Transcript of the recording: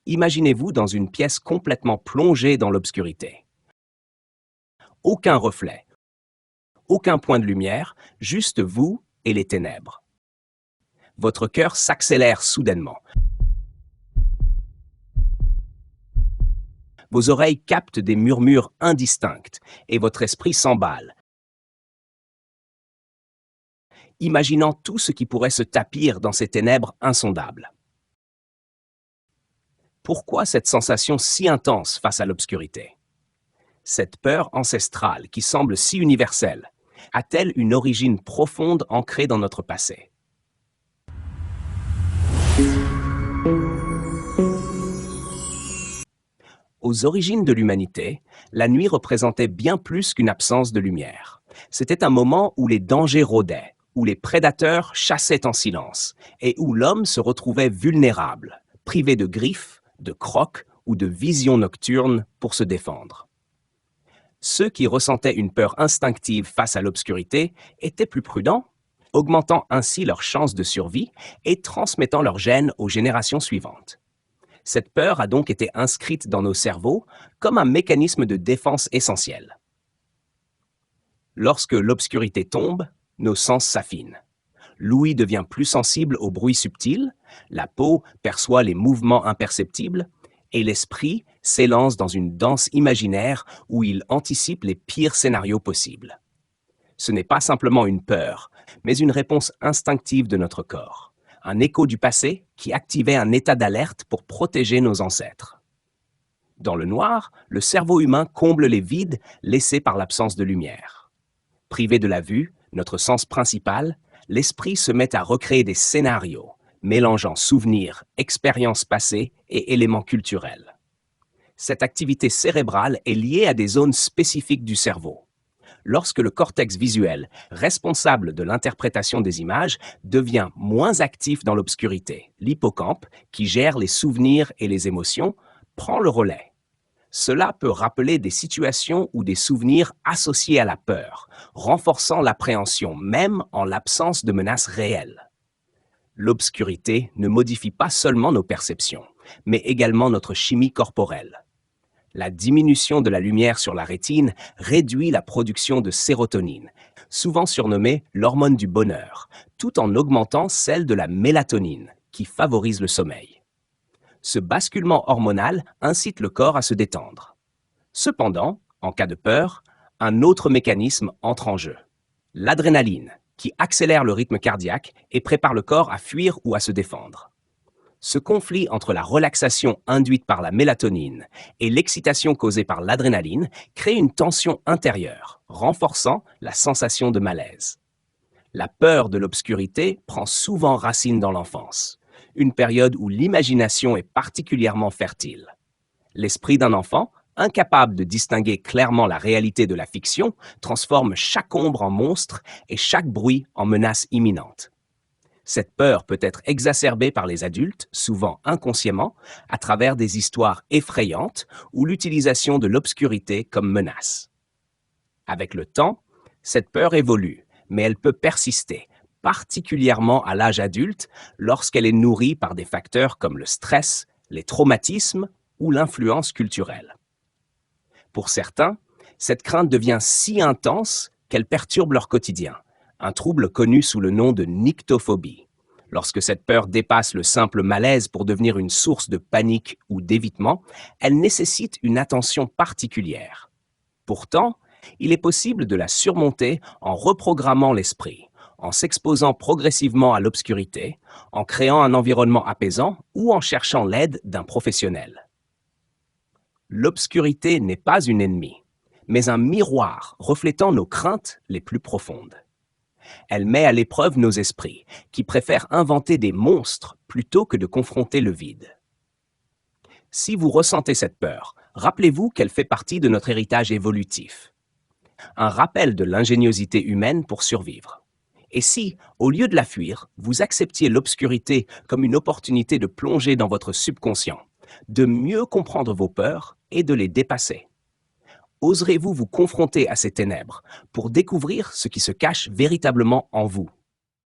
Imaginez-vous dans une pièce complètement plongée dans l'obscurité. Aucun reflet, aucun point de lumière, juste vous et les ténèbres. Votre cœur s'accélère soudainement. Vos oreilles captent des murmures indistincts et votre esprit s'emballe, imaginant tout ce qui pourrait se tapir dans ces ténèbres insondables. Pourquoi cette sensation si intense face à l'obscurité? Cette peur ancestrale qui semble si universelle a-t-elle une origine profonde ancrée dans notre passé? Aux origines de l'humanité, la nuit représentait bien plus qu'une absence de lumière. C'était un moment où les dangers rôdaient, où les prédateurs chassaient en silence et où l'homme se retrouvait vulnérable, privé de griffes, de crocs ou de visions nocturnes pour se défendre. Ceux qui ressentaient une peur instinctive face à l'obscurité étaient plus prudents, augmentant ainsi leurs chances de survie et transmettant leurs gènes aux générations suivantes. Cette peur a donc été inscrite dans nos cerveaux comme un mécanisme de défense essentiel. Lorsque l'obscurité tombe, nos sens s'affinent. L'ouïe devient plus sensible aux bruits subtils, la peau perçoit les mouvements imperceptibles, et l'esprit s'élance dans une danse imaginaire où il anticipe les pires scénarios possibles. Ce n'est pas simplement une peur, mais une réponse instinctive de notre corps, un écho du passé qui activait un état d'alerte pour protéger nos ancêtres. Dans le noir, le cerveau humain comble les vides laissés par l'absence de lumière. Privé de la vue, notre sens principal, l'esprit se met à recréer des scénarios, mélangeant souvenirs, expériences passées et éléments culturels. Cette activité cérébrale est liée à des zones spécifiques du cerveau. Lorsque le cortex visuel, responsable de l'interprétation des images, devient moins actif dans l'obscurité, l'hippocampe, qui gère les souvenirs et les émotions, prend le relais. Cela peut rappeler des situations ou des souvenirs associés à la peur, renforçant l'appréhension même en l'absence de menaces réelles. L'obscurité ne modifie pas seulement nos perceptions, mais également notre chimie corporelle. La diminution de la lumière sur la rétine réduit la production de sérotonine, souvent surnommée l'hormone du bonheur, tout en augmentant celle de la mélatonine, qui favorise le sommeil. Ce basculement hormonal incite le corps à se détendre. Cependant, en cas de peur, un autre mécanisme entre en jeu. L'adrénaline, qui accélère le rythme cardiaque et prépare le corps à fuir ou à se défendre. Ce conflit entre la relaxation induite par la mélatonine et l'excitation causée par l'adrénaline crée une tension intérieure, renforçant la sensation de malaise. La peur de l'obscurité prend souvent racine dans l'enfance, une période où l'imagination est particulièrement fertile. L'esprit d'un enfant, incapable de distinguer clairement la réalité de la fiction, transforme chaque ombre en monstre et chaque bruit en menace imminente. Cette peur peut être exacerbée par les adultes, souvent inconsciemment, à travers des histoires effrayantes ou l'utilisation de l'obscurité comme menace. Avec le temps, cette peur évolue, mais elle peut persister, particulièrement à l'âge adulte, lorsqu'elle est nourrie par des facteurs comme le stress, les traumatismes ou l'influence culturelle. Pour certains, cette crainte devient si intense qu'elle perturbe leur quotidien, un trouble connu sous le nom de nyctophobie. Lorsque cette peur dépasse le simple malaise pour devenir une source de panique ou d'évitement, elle nécessite une attention particulière. Pourtant, il est possible de la surmonter en reprogrammant l'esprit, en s'exposant progressivement à l'obscurité, en créant un environnement apaisant ou en cherchant l'aide d'un professionnel. L'obscurité n'est pas une ennemie, mais un miroir reflétant nos craintes les plus profondes. Elle met à l'épreuve nos esprits, qui préfèrent inventer des monstres plutôt que de confronter le vide. Si vous ressentez cette peur, rappelez-vous qu'elle fait partie de notre héritage évolutif. Un rappel de l'ingéniosité humaine pour survivre. Et si, au lieu de la fuir, vous acceptiez l'obscurité comme une opportunité de plonger dans votre subconscient, de mieux comprendre vos peurs et de les dépasser? Oserez-vous vous confronter à ces ténèbres pour découvrir ce qui se cache véritablement en vous?